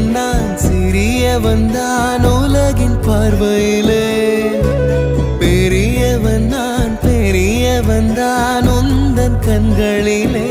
சிறியவன் நான் சிறியவன் தான் உலகின் பார்வையிலே பெரியவன் நான் பெரியவன் தான் உந்தன் கண்களிலே